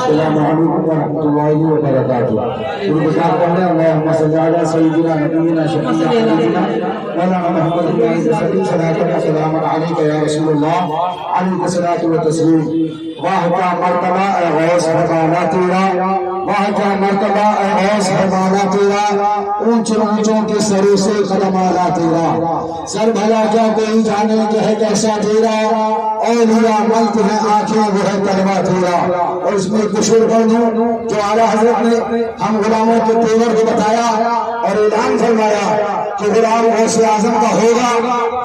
السلام علیکم ورحمۃ اللہ وبرکاتہ۔ درود پڑھیں اللہم صلی علی سیدنا نبینا شفیعنا حبیبنا مولانا محمد صلی السلام علیک یا رسول اللہ علیہ الصلوۃ والتسلیم۔ واہ کیا مرتبہ اے غوث خزانہ تیرا، واہ کیا مرتبہ اے غوث خزانہ تیرا، اونچوں اونچوں کے سروں سے قدم آنا تیرا، سر بھلا کیا کوئی جانے کہ ہے کیسا تیرا، اولیاء ملک ہے آنکھیں وہ ہے کلمہ تیرا۔ اور اس میں ایک شعر پڑھ دوں جو اعلیٰ حضرت نے ہم غلاموں کے تیور کو بتایا اور اعلان فرمایا کہ غلام غوث اعظم کا ہوگا،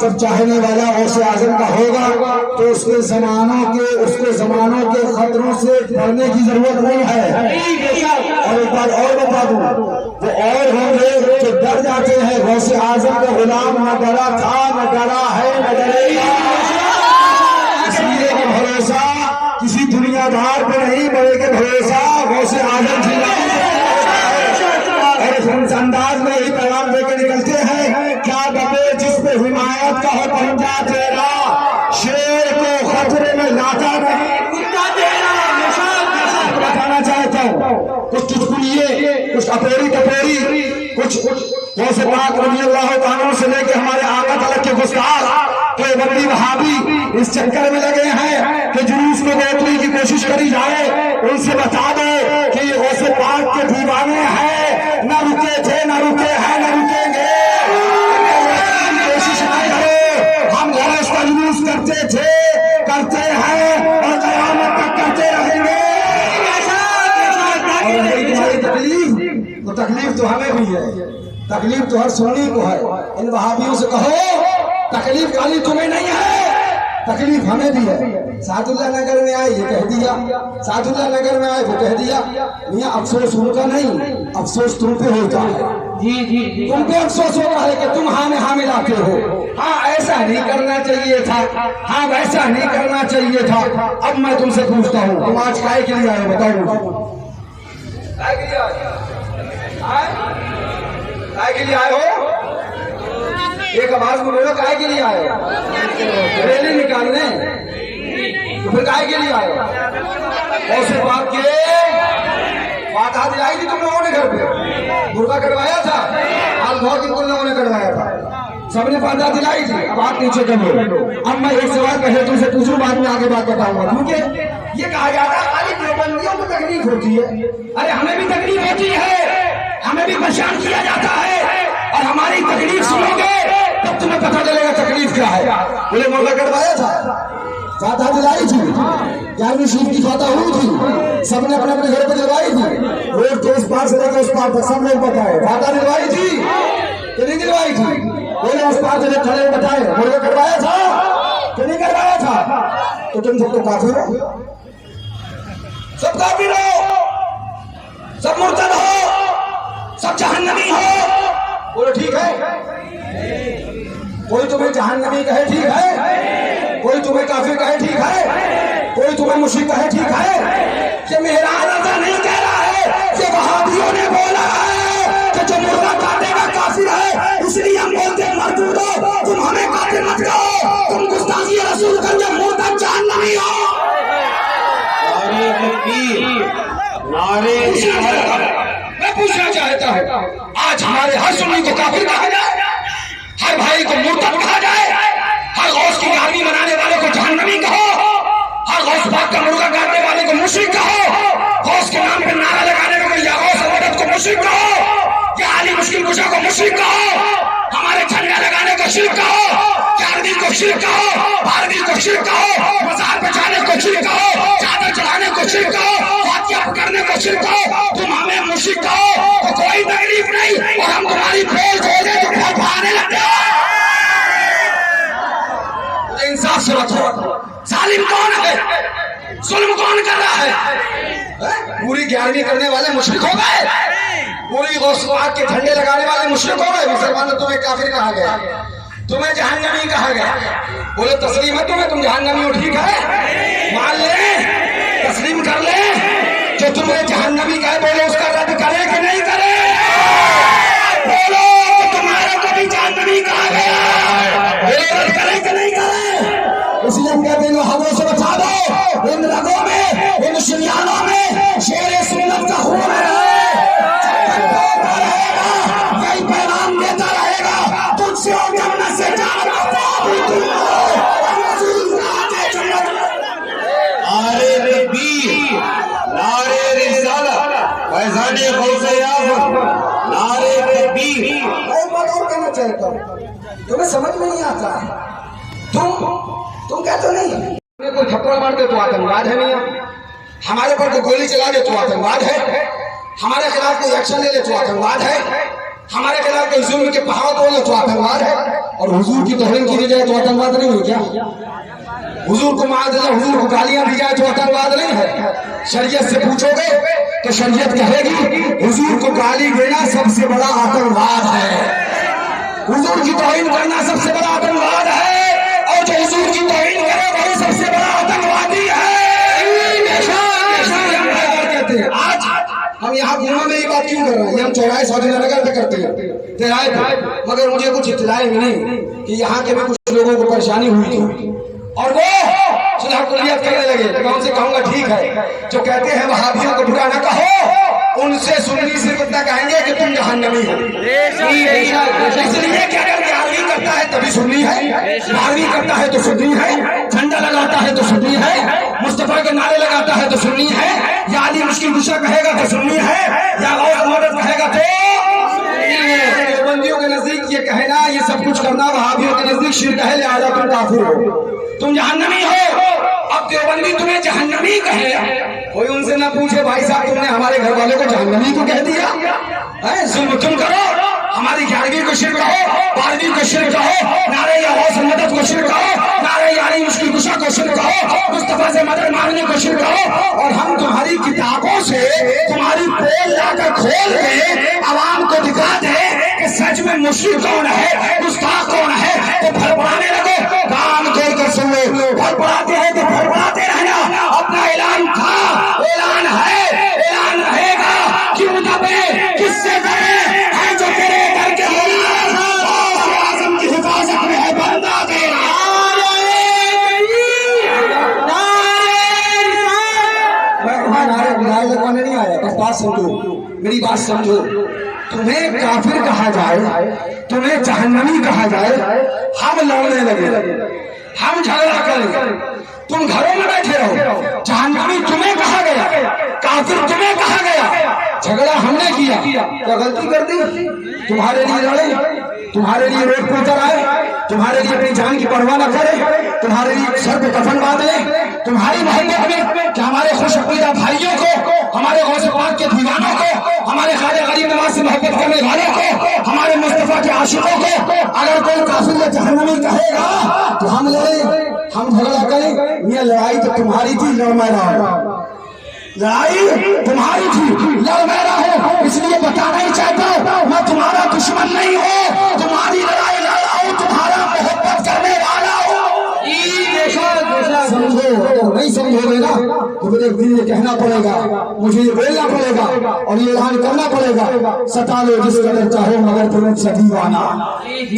جب چاہنے والا غوث اعظم کا ہوگا تو اس کے زمانوں کے خطروں سے ڈرنے کی ضرورت نہیں ہے۔ اور ایک بات اور بتا دوں، وہ اور ہوں گے جو ڈر جاتے ہیں، غوث اعظم کا غلام نہ ڈرا تھا نہ ڈرا ہے نہ ڈرے گا، اس لیے کہ بھروسہ کسی دنیا دار پہ نہیں بلکہ بھروسہ غوث اعظم کی اور اس انداز میں ہی پیغام دے کے نکلتے ہیں، کیا دبے جس پہ حمایت کا ہو پنجا تیرا، شیر کو خطرے میں لاتا نہیں کتا تیرا۔ بتانا چاہتا ہوں کچھ چٹکلیے، کچھ اپوری ٹپوری، کچھ غوث پاک رضی اللہ تعالیٰ سے لے کے ہمارے آقا تلک کے گستاخ کہ بندی وہابی اس چکر میں لگے ہیں کہ جلوس میں روکنے کی کوشش کری جائے، ان سے بتا دو کہ یہ غوث پاک کے دیوانے ہیں، نہ رکے تھے نہ رکے ہیں نہ رکیں گے۔ کوشش نہ کرو، ہم غوث کا جلوس کرتے تھے کرتے ہیں اور قیامت تک کرتے رہیں گے۔ اور تمہاری تکلیف، تو تکلیف تو ہمیں بھی ہے، تکلیف تو ہر سنی کو ہے۔ ان وہابیوں سے کہو تکلیف خالی تمہیں نہیں ہے، تکلیف ہمیں بھی ہے۔ سعد اللہ نگر میں آئے یہ کہہ دیا، سعد اللہ نگر میں آئے وہ کہہ دیا، میاں افسوس ان کا نہیں، افسوس تم پہ ہوتا ہے۔ تم کو افسوس ہوتا ہے کہ تم ہاں میں ہاں ملاتے ہو، ہاں ایسا نہیں کرنا چاہیے تھا، ہاں ویسا نہیں کرنا چاہیے تھا۔ اب میں تم سے پوچھتا ہوں، تم آج کائے کے لیے آئے بتاؤ مجھے، کائے کے لیے آئے ہو؟ ایک آواز میں بولو، کائے کے لیے آئے ہو؟ ریلی نکالنے؟ تو پھر کائے کے لیے آئے ہو؟ غوث پاک کے فاتحہ دلائی تھی تم لوگوں نے گھر پہ، برقع کٹوایا تھا، آج بہت دن تم لوگوں نے کٹوایا تھا، سب نے فاتحہ دلائی تھی۔ اب آپ نیچے کر لو۔ اب میں ایک سوال پہلے تم سے پوچھوں، بعد میں آگے بات بتاؤں گا، کیونکہ یہ کہا جاتا ہے خالی دیوبندیوں کو تکلیف ہوتی ہے، ارے ہمیں بھی تکلیف ہوتی ہے، ہمیں بھی پریشان کیا جاتا ہے، اور ہماری تکلیف سنو گے تب تمہیں پتہ چلے گا تکلیف کیا ہے۔ بولے مرغا کٹوایا تھا، فاتحہ دلائی تھی، 11ویں شریف کی فاتحہ ہوئی تھی، سب نے اپنے اپنے گھر پہ دلوائی تھی، روڈ کے اس پار سے لے کے اس پار تک سب لوگ بتائے فاتحہ دلوائی تھی کہ نہیں دلوائی تھی؟ بولے اس پار سے کھڑے بتائے مرغا کٹوایا تھا کہ نہیں کروایا تھا؟ تو تم سب تو کافر ہو، سب کافر ہو، سب مرتد ہو، سب جہنمی ہو۔ بولے ٹھیک ہے، کوئی تمہیں جہنمی کہے ٹھیک ہے، کوئی تمہیں کافر کہے ٹھیک ہے، کوئی تمہیں مشرک کہے ٹھیک ہے، یہ مہران ایسا نہیں کہہ رہا ہے، یہ وہابیوں نے بولا ہے کہ جو مردہ کاٹے گا کافر ہے، اس لیے ہم بولتے ہیں مردود ہو، تم ہمیں کافر مت کہو، تم گستاخی رسول کر جو مردہ جہنمی ہو۔ میں پوچھنا چاہتا ہوں، آج ہمارے ہر سنی کو کافر کہا جائے، ہر بھائی کو مرتد کہا جائے، ہر غوث کی گاڑی بنانے والے کو جہنمی کہو، ہر غوث پاک کا مرغا کاٹنے والے کو مشرک کہو، غوث کے نام پہ نعرہ لگانے کو یا غوث عبادت کو مشرک کہو، یا علی مشکل کشا کو مشرک کہو، ہمارے جھنڈا لگانے کو شرک کہو، چاندی کو شرک کہو، بھارتی کو شرک کہو، مزار پہ جانے کو شرک کہو، چادر چڑھانے کو شرک کہو، فاتحہ پکڑنے کو شرک کہو، تم ہمیں مشرک کہو تو کوئی تکلیف نہیں، اور ہم تمہاری کھول کھول دیں تو بہت بھانے لگتے ہیں۔ انصاف سے بتاؤ، ظالم کون ہے، ظلم کون کر رہا ہے؟ پوری 11ویں کرنے والے مشرک ہو گئے، پوری غوث پاک کے جھنڈے لگانے والے مشرک ہو گئے، مسلمان نے تمہیں کافر کہا گیا، تمہیں جہنمی کہا گیا۔ بولے تسلیم ہے تمہیں، تم جہنمی ہو، ٹھیک ہے، مان لیں، تسلیم کر لیں، جو تمہیں جہنمی کہے بولے اس کا رد کرے کہ نہیں کرے؟ بولو کہ تمہارے کو بھی جہنمی کہا گیا، بولے رد کرے کہ نہیں کرے؟ اس لیے ہم کہتے ہیں حملوں سے بچا دو، ان رگوں میں، ان شریانوں میں تکبیر، نعرہ رسالت، فیضان غوث اعظم، نعرہ تکبیر۔ میں ایک بات اور کہنا چاہتا ہوں، تمہیں سمجھ میں نہیں آتا تم کہتے نہیں کوئی تھپڑ مار دے تو آتنکواد ہے میاں، ہمارے پر کوئی گولی چلا دے تو آتنکواد ہے، ہمارے خلاف کوئی ایکشن لے لے تو آتنکواد ہے، ہمارے خلاف کوئی ظلم کے پہاڑ توڑ لے تو آتنکواد ہے، اور حضور کی توہین کی جائے تو آتنکواد نہیں ہے کیا؟ حضور کو معاذ اللہ حضور کو گالیاں دی جائے تو آتنکواد نہیں ہے؟ شریعت سے پوچھو گے تو شریعت کہے گی حضور کو گالی دینا سب سے بڑا آتنکواد ہے، حضور کی توہین کرنا سب سے بڑا آتنکواد ہے، اور جو حضور کی توہین کرے وہی سب سے بڑا آتنکوادی ہے۔ آج ہم یہاں گناہ میں یہ بات کیوں کر رہے ہیں؟ یہ ہم چوراہے سعودی نگر پہ کرتے ہیں تیرائی پہ، مگر مجھے کچھ اطلاعیں ملی کہ یہاں کے بھی کچھ لوگوں کو پریشانی ہوئی تھی اور وہ صلح کلیت کرنے لگے۔ میں ان سے کہوں گا ٹھیک ہے، جو کہتے ہیں وہابیوں کو برا نہ کہو، ان سے سنی صرف اتنا کہیں گے کہ تم جہنمی ہو، اس لیے کہ اگر گیارہویں کرتا ہے تبھی سنی ہے، بارہویں کرتا ہے تو سنی ہے، جھنڈا لگاتا ہے تو سنی ہے، مصطفیٰ کے نعرے لگاتا ہے تو سنی ہے، یا علی مشکل کشا کہے گا تو سنی ہے، یا غوث مدد کہے گا تو دیوبندیوں کے نزدیک یہ کہنا یہ سب کچھ کرنا وہابیوں کے نزدیک شرک ہے، لہذا تم کافر ہو، تم جہنمی ہو۔ اب دیوبندی تمہیں جہنمی کہے، کوئی ان سے نہ پوچھے بھائی صاحب تم نے ہمارے گھر والے کو جہنمی کو کہہ دیا، ظلم تم کرو، ہماری 11ویں کو شرک کہو، 12ویں کو شرک کہو، نعرہ یا غوث مدد کو شرک کہو، نعرہ یا علی مشکل کشا کو شرک کہو، مصطفیٰ سے مدد مانگنے کو شرک کہو، اور ہم تمہاری کتابوں سے تمہاری پول لا کر کھول کے عوام کو دکھا دیں کہ سچ میں مشرک کون ہے، گستاخ کون ہے، تو بھڑبڑانے لگو۔ کان کھول کر سن لو، بھڑبڑاتے ہیں تو بھڑبڑاتے رہنا، اپنا اعلان تھا، اعلان ہے، اعلان رہے گا، کیوں دبے، کس سے ڈرے، ہے جو تیرے گھر کے غوث اعظم کی حفاظت میں ہے بندہ تیرا۔ میں نعرے لگوانے نہیں آیا، بس بات سمجھو، میری بات سمجھو، تمہیں کافر کہا جائے، تمہیں جہنمی کہا جائے، ہم لڑنے لگے، ہم جھگڑا کریں، تم گھروں میں بیٹھے رہو، جہنمی تمہیں کہا گیا، کافر تمہیں کہا گیا، جھگڑا ہم نے کیا، کیا غلطی کر دی؟ تمہارے لیے لڑے، تمہارے لیے روڈ پہ اتر آئے، تمہارے لیے اپنی جان کی پرواہ نہ کرے، تمہارے لیے سر پہ کفن باندھ لے، تمہاری محبت میں کہ ہمارے خوش عقیدہ بھائیوں کو، ہمارے غوث پاک کے دیوانوں کو، ہمارے خواجہ غریب نواز سے محبت کرنے والوں کو، ہمارے مصطفیٰ کے عاشقوں کو اگر کوئی کافر یا جہنمی کہے گا تو ہم لڑیں، ہم جھگڑا کریں۔ یہ لڑائی تو تمہاری تھی، لڑ میں رہا، لڑائی تمہاری تھی، لڑ میں رہا، اس لیے بتانا ہی چاہتا ہوں میں تمہارا دشمن نہیں ہوں، تمہاری لڑائی لڑ رہا ہوں، تمہارا محبت کرنے والا ہوں۔ سمجھو، نہیں سمجھو گے نا تو مجھے یہ کہنا پڑے گا، مجھے یہ بولنا پڑے گا اور یہ اعلان کرنا پڑے گا، ستا لو جس قدر چاہو مگر تمہیں سے دیوانہ،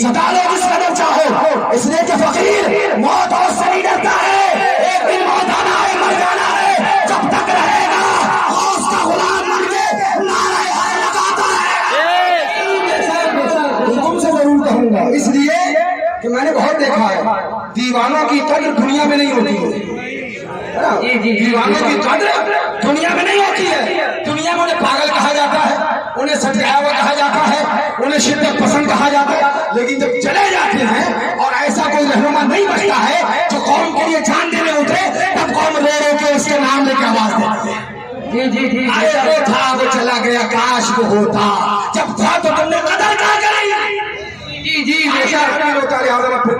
ستا لو جس قدر چاہو، اس لیے کہ فقیر موت اور سے نہیں ڈرتا ہے، ایک دن موت آنا ہے، مر جانا ہے، جب تک رہے گا غوث کا غلام بن کے نعرہ حق لگاتا ہے۔ تم سے ضرور کہوں گا، اس لیے کہ میں نے بہت دیکھا ہے دیوانوں کی قدر دنیا میں نہیں ہوتی ہے، دیوانوں کی قدر دنیا میں نہیں ہوتی ہے، دنیا میں انہیں پاگل کہا جاتا ہے، انہیں سٹیاوا کہا جاتا ہے، انہیں شدت پسند کہا جاتا ہے، لیکن جب چلے جاتے ہیں اور ایسا کوئی رہنما نہیں بچتا ہے جو قوم کے لیے جان دینے اترے، تب قوم رو رو کے اس کے نام لے کے آواز دیتی ہے، وہ تھا وہ چلا گیا کاش وہ ہوتا، جب تھا تو تم نے قدر کیا کرائی۔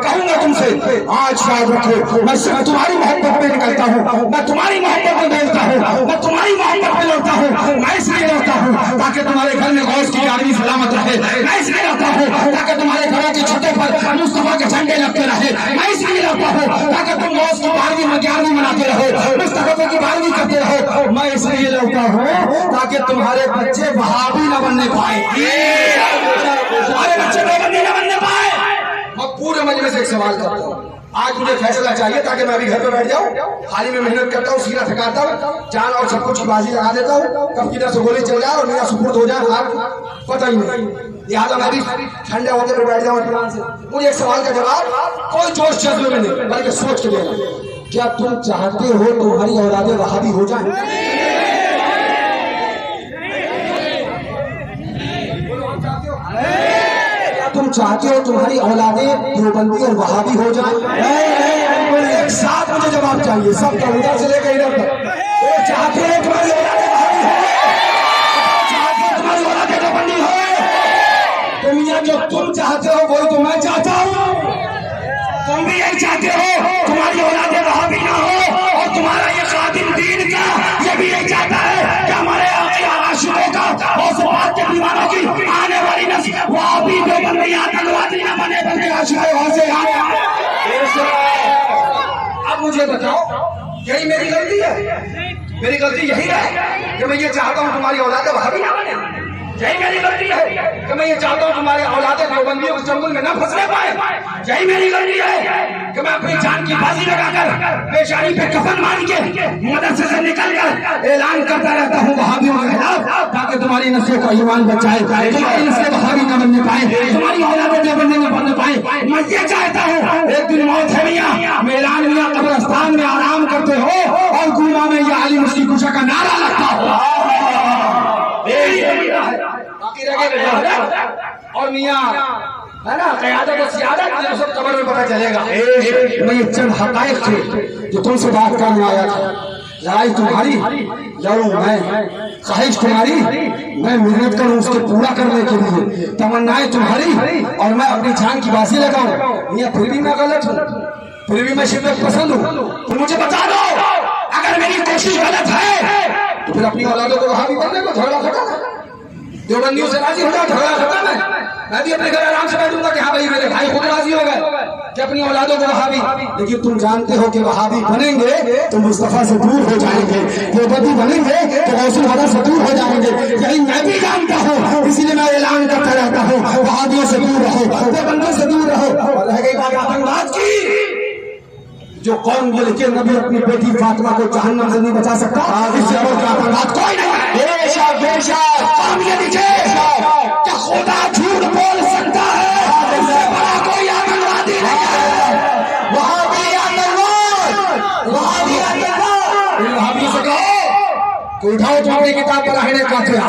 کہوں گا تم سے آج یاد رکھو، میں تمہاری محبت میں نکلتا ہوں، میں تمہاری محبت میں بولتا ہوں، میں تمہاری محبت میں لڑتا ہوں، میں اس لیے لڑتا ہوں تاکہ تمہارے گھر میں غوث کی آدمی سلامت رہے، میں اس لیے لڑتا ہوں تاکہ تمہارے گھروں کی چھتوں پر مصطفیٰ کے جھنڈے لگتے رہے، میں اس لیے لڑتا ہوں تاکہ تم غوث کی 12ویں مناتے رہو، مصطفیٰ کی 12ویں کرتے رہو، میں اس لیے لڑتا ہوں تاکہ تمہارے بچے وہابی نہ بننے پائے، تمہارے بچے دیوبندی نہ بننے پائے۔ میں پورے مجلس سے ایک سوال کرتا ہوں، آج مجھے فیصلہ چاہیے تاکہ میں ابھی گھر پہ بیٹھ جاؤں، حالی میں محنت کرتا ہوں، سینہ تھکاتا ہوں، جان اور سب کچھ کی بازی لگا دیتا ہوں، کب کدھر سے گولی چل جائے اور میرا سپرد ہو جائے پتہ ہی نہیں، لہٰذا میں بھی ٹھنڈے ہوتے پہ بیٹھ جاؤں اطمینان سے۔ مجھے ایک سوال کا جواب کوئی جوش جذبے میں نہیں بلکہ سوچ کے دینا، کیا تم چاہتے ہو تمہاری اولادیں وہابی ہو جائیں؟ کیا تم چاہتے ہو تمہاری اولادیں دیوبندی اور وہابی ہو جائیں؟ ایک ساتھ مجھے جواب چاہیے سب کا، ادھر سے لے کے ادھر تک۔ چاہتے ہو تمہاری اولادیں وہابی ہو؟ چاہتے ہو تمہاری اولادیں دیوبندی ہو؟ تو میاں جو تم چاہتے ہو وہی تو میں چاہتا ہوں۔ تم بھی یہی چاہتے ہو تمہاری اولادیں وہابی نہ ہو، اور تمہارا یہ خادم دین کا یہ بھی یہی چاہتا ہے کہ ہمارے عاشقوں کا اور سبحان کے دیوانوں کی آنے والی نسل وہابی دیوبندی آتنکوادی نہ بنے بلکہ عاشق وہاں سے آئے۔ اب مجھے بتاؤ یہی میری غلطی ہے؟ میری غلطی یہی ہے کہ میں یہ چاہتا ہوں تمہاری اولادیں وہابی نہ بنے؟ یہی میری غلطی ہے کہ میں یہ چاہتا ہوں تمہارے اولادیں دیوبندیوں کے چنگل میں نہ پھنسنے پائے؟ یہی میری غلطی ہے کہ میں اپنی جان کی بازی لگا کر پیشانی پہ کفن مان کے مدرسے سے نکل کر اعلان کرتا رہتا ہوں وہابیوں کے خلاف، تاکہ تمہاری نسل کا ایمان بچائے، تمہاری نسل وہابی نہ بننے پائے، تمہاری اولادیں دیوبندی نہ بننے پائے۔ میں یہ چاہتا ہوں ایک دن موت ہے میاں، میران میاں قبرستان میں آرام کرتے ہو اور گوما میں یہ علی مسیح کشا کا نعرہ لگتا ہو۔ اور میاں ہے نا قیادت و سیادت یہ سب قبر میں پتہ چلے گا۔ میں یہ چند حقائق تھے جو تم سے بات کرنے آیا تھا۔ لڑائی تمہاری لڑوں میں، خواہش تمہاری میں محنت کروں اس کے پورا کرنے کے لیے، تمنائیں تمہاری اور میں اپنی جان کی بازی لگاؤں۔ میاں پھر بھی میں غلط ہوں، پھر بھی میں شدت پسند ہوں، تو مجھے بتا دو اگر میری کوشش غلط ہے تو پھر اپنی اولادوں کو وہابی بننے کو جھگڑا ختم ہے، دیوبندیوں سے راضی ہو جاؤ، جھگڑا ختم ہے۔ میں بھی اپنے گھر آرام سے بیٹھوں گا کہ ہاں بھائی میرے بھائی خود راضی ہو گئے کہ اپنی اولادوں کو وہابی، لیکن تم جانتے ہو کہ وہابی بنیں گے تو مصطفیٰ سے دور ہو جائیں گے، دیوبندی بنیں گے تو غوث الہدی سے دور ہو جائیں گے۔ یہی میں بھی جانتا ہوں، اسی لیے میں اعلان کرتا رہتا ہوں وہابیوں سے دور رہو، دیوبندیوں سے دور رہو۔ اور رہ گئی بات آتنکواد کی، جو قوم بولے کہ نبی اپنی بیٹی فاطمہ کو جہنم سے نہیں بچا سکتا، اس سے اور آتنکواد کوئی نہیں ہے۔ بے شک بے شک قوم یہ دیکھے کہ خدا جھوٹ بول سکتا ہے، اس سے بڑا کوئی آتنکوادی نہیں ہے۔ وہابی آتنکواد، وہابی آتنکواد۔ وہابی سے کہو کہ اٹھاؤ تو اپنی کتاب براہین قاطعہ،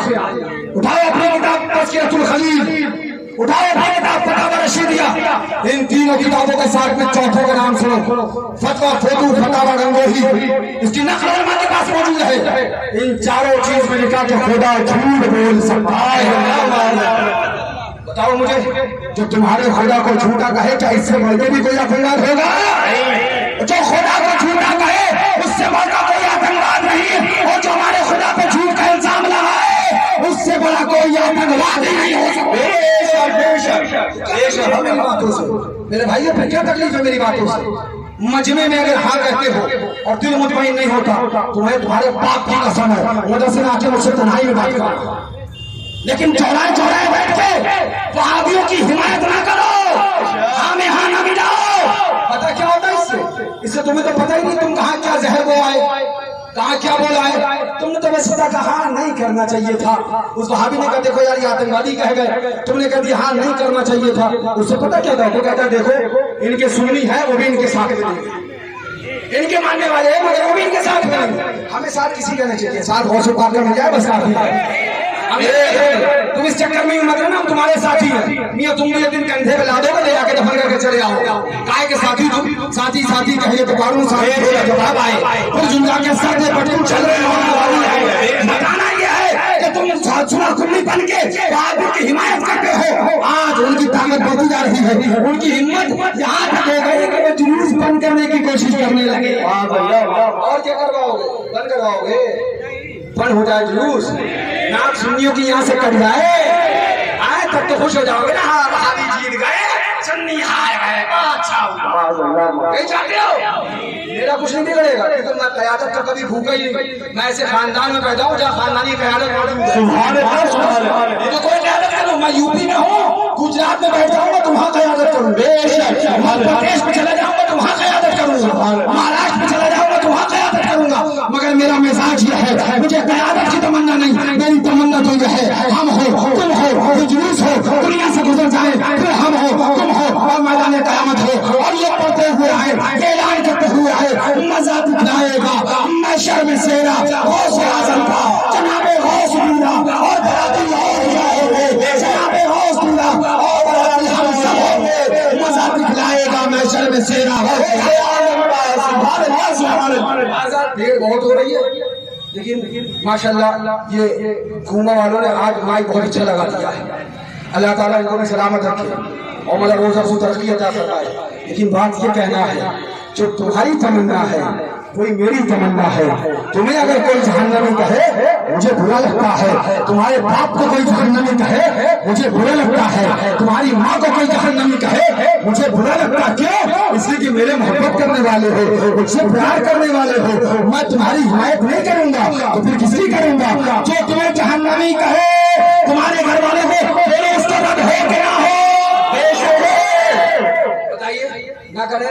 اٹھاؤ اپنی کتاب تذکرۃ الخلیل، اٹھاؤ اپنی کتاب فتاوی رشیدیہ، ان تینوں کتابوں کے ساتھ میں چوتھے کا نام سنو، فتویٰ فوتو فتاوی گنگوہی، اس کی نقل ہمارے پاس موجود ہے۔ ان چاروں چیز میں لکھا کہ خدا جھوٹ بول سکتا ہے۔ بتاؤ مجھے جو تمہارے خدا کو جھوٹا کہے کیا اس سے بڑھ کے بھی کوئی آتنکواد ہوگا؟ جو خدا کو جھوٹا کہے اس سے بڑھ کر کوئی آتنکواد نہیں، اور جو ہمارے خدا پہ جھوٹ کا الزام لگائے اس سے بڑا کوئی آتنکواد نہیں ہو سکتا۔ میری باتوں سے میرے بھائیوں پہ کیا تکلیف ہے میری باتوں سے؟ مجمع میں اگر ہاں کہتے ہو اور دل مطمئن نہیں ہوتا تو میں تمہارے باپ کی قسم ہے مدرسے میں آ کے مجھ سے تنہائی میں بات کروں، لیکن چوراہے چوراہے بیٹھ کے وہابیوں کی حمایت نہ کرو، ہاں میں ہاں نہ ملاؤ۔ پتہ کیا ہوتا ہے اس سے تمہیں تو پتہ ہی نہیں تم کہاں کیا زہر بو آئے، کہاں کیا بولا ہے۔ تم نے تو بس سیدھا کہا ہاں نہیں کرنا چاہیے تھا، اس وہابی نے کہا دیکھو یار یہ آتنکوادی کہہ گئے، تم نے کہہ دیا ہاں نہیں کرنا چاہیے تھا، اس سے پتہ کیا تھا؟ وہ کہتا ہے دیکھو ان کے سنی ہے وہ بھی ان کے ساتھ میں نہیں، ان کے ماننے والے ہیں مگر وہ بھی ان کے ساتھ میں نہیں۔ ہمیں ساتھ کسی کا نہیں چاہیے، ساتھ غوث پاک کا مل جائے بس کافی ہے۔ تم اس چکر میں مت رہنا، ہم تمہارے ساتھی ہیں میاں، تم مجھے دن کندھے پہ لا دو گے لے جا کے دفن کر کے چلے آؤ، کائے کے ساتھی تم ساتھی ساتھی کہے تو پاروں ساتھی ہوگا جواب آئے پھر جملہ کے ساتھ پٹکو چل رہے ہو۔ بتانا یہ ہے کہ تم سنا کلی بن کے وہابی کی حمایت کرتے ہو، آج ان کی طاقت بڑھتی جا رہی ہے، ان کی ہمت یہاں تک ہو گئی کہ وہ جلوس بند کرنے کی کوشش کرنے لگے۔ اور کیا کرواؤ گے؟ بند کرواؤ گے؟ بند ہو جائے جلوس، ناک سنیوں کی یہاں سے کٹ جائے، آئے تب تو خوش ہو جاؤ گے نا، ہاں وہابی جیت گئے، سنی ہار گئے، اچھا ہوا۔ کہیں چاہتے ہو میرا کچھ نہیں بگڑے گا، کیونکہ میں قیادت کا کبھی بھوکا ہی نہیں، میں ایسے خاندان میں پیدا ہوں جہاں خاندانی قیادت موجود ہے۔ یہ تو کوئی قیادت کروں، میں یو پی میں ہوں، گجرات میں بیٹھ جاؤں گا تو وہاں قیادت کروں، مدھیہ پردیش میں چلا جاؤں گا تو وہاں قیادت کروں گا، مہاراشٹر میں چلا جاؤں گا تو وہاں قیادت کروں گا، مگر میرا مزاج یہ ہے مجھے قیادت کی تمنا نہیں، میری تمنا تو یہ ہے ہم ہو تم ہو، یہ جلوس ہو دنیا سے گزر جائے، پھر ہم ہو تم ہو اور میدان قیامت ہو، اور یہ پڑھتے ہوئے آئے، اعلان کرتے ہوئے آئے چہرہ غوث اعظم کا جناب غوث دولہ اور برادری اور جائے جناب غوث دولہ اور برادری ہم سب ہوں گے مزہ دکھلائے گا محشر میں چہرہ غوث دیر بہت ہو رہی ہے لیکن ماشاءاللہ یہ کوما والوں نے آج مائک بہت اچھا لگا دیا ہے اللہ تعالیٰ ان کو بھی سلامت رکھے اور مطلب روزہ کو ترقی عطا فرمائے لیکن بات یہ کہنا ہے جو تمہاری تمنا ہے کوئی میری تمنا ہے تمہیں اگر کوئی جہنمی کہے مجھے برا لگتا ہے تمہارے باپ کو کوئی جہنمی کہے مجھے برا لگتا ہے تمہاری ماں کو کوئی جہنمی کہے مجھے برا لگتا کیوں اس لیے کہ میرے محبت کرنے والے ہو مجھ سے پیار کرنے والے ہو میں تمہاری حمایت نہیں کروں گا تو پھر کس کی کروں گا جو تمہیں جہنمی کہے تمہارے گھر والے ہو میرے اس کا رد ہو کہ نہ ہو بتائیے نہ کرے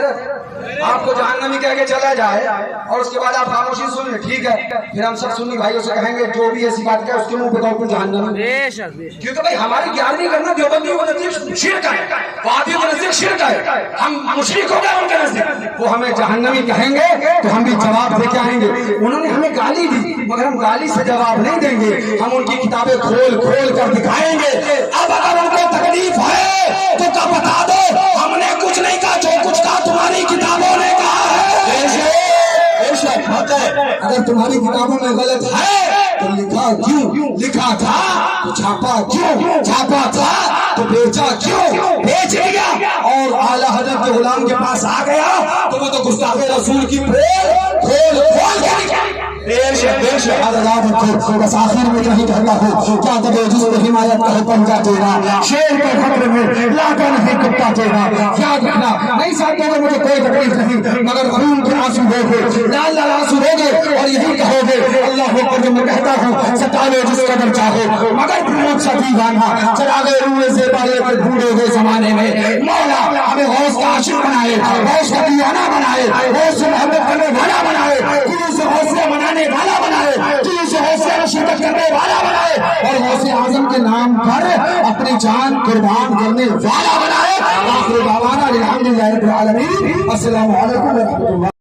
آپ کو جہنمی کہہ کے چلا جائے اور اس کے بعد آپ خاموشی سن لیں ٹھیک ہے پھر ہم سب سنی بھائیوں سے کہیں گے جو بھی ایسی بات کہے اس کے منہ پہ طور پر جہنمی کیونکہ بھائی ہماری 11ویں کرنا دیوبندیوں کے نزدیک شرک ہے وہابیوں کے نزدیک شرک ہے ہم مشرک ہو گئے ان کے نزدیک وہ ہمیں جہنمی کہیں گے تو ہم بھی جواب دے کے آئیں گے انہوں نے ہمیں گالی دی مگر ہم گالی سے جواب نہیں دیں گے ہم ان کی کتابیں کھول کھول کر دکھائیں گے اب اگر ان کو تکلیف ہے تو کیا بتا دو ہم نے کچھ نہیں کہا جو کچھ کہا تمہاری کتابوں نے کہا ہے اگر تمہاری کتابوں میں غلط ہے تو لکھا کیوں لکھا تھا تو چھاپا کیوں چھاپا تھا تو بیچا کیوں بیچ دیا اور اعلیٰ حضرت کے غلام کے پاس آ گیا تو وہ تو گستاخ رسول کی کھول کھول بس آخر میں کہیں کہنا ہو کیا دبے جس میں حمایت کا پنجا تیرا شیر کے خبر میں لاکر نہیں کتا تیرا یاد رکھنا نہیں ساتھوں میں مجھے کوئی تکلیف نہیں مگر خون کے آنسو ہو گے لال لال آنسو ہو گے اور یہی کہو گے اللہ اکبر جب میں کہتا ہوں ستاوے جس قدر چاہو مگر بھوت سا دیوانہ چراغے روئے سے بالے پر ڈھونڈے ہوئے زمانے میں مولا ہمیں غوث کا عاشق بنائے غوث کا دیوانہ بنائے غوث سے محبت کرنے والا بنائے دل سے حوصلہ بنانے والا بنائے دل سے حوصلہ شرکت کرنے والا بنائے اور غوث اعظم کے نام پر اپنی جان قربان کرنے والا بنائے آخر دعوانا الحمدللہ رب العالمین السلام علیکم ورحمۃ اللہ